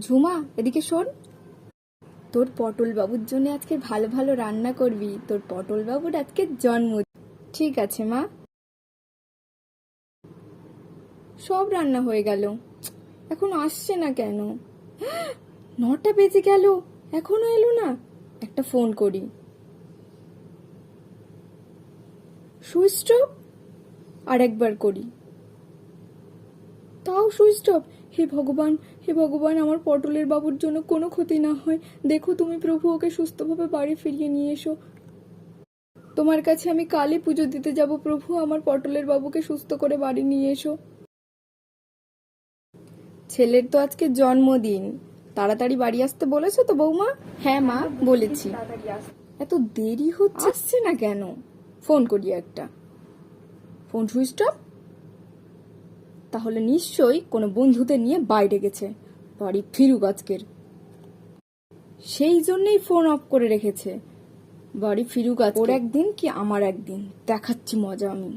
ঝুমা, এদিকে শোন। তোর পটল বাবুর জন্য আজকে ভালো ভালো রান্না করবি। তোর পটল বাবুর আজকে জন্মদিন। ঠিক আছে মা। সব রান্না হয়ে গেল, এখন আসছে না কেন? 9টা বেজে গেল, এখনো এলো না। একটা ফোন করি। Switch off. আর একবার করি, তাও সুইচ অফ। হে ভগবান, হে ভগবান, আমার পটলের বাবুর জন্য কোনো ক্ষতি না হয়। দেখো তুমি প্রভু, ওকে সুস্থভাবে বাড়ি ফিরিয়ে নিয়ে এসো। তোমার কাছে আমি কালই পুজো দিতে যাব প্রভু, আমার পটলের বাবুকে সুস্থ করে বাড়ি নিয়ে এসো। ছেলের তো আজকে জন্মদিন, তাড়াতাড়ি বাড়ি আসতে বলেছো তো বৌমা? হ্যাঁ মা, বলেছি। এত দেরি হচ্ছে, আসছে না কেন? ফোন করি একটা। Phone switch off. তাহলে নিশ্চয়ই কোনো বন্ধুদের নিয়ে বাইরে গেছে, বাড়ি ফিরুক আজকের। সেই জন্যই ফোন অফ করে রেখেছে। বাড়ি ফিরুক আজ, ওর একদিন কি আমার একদিন, দেখাচ্ছি মজা আমি।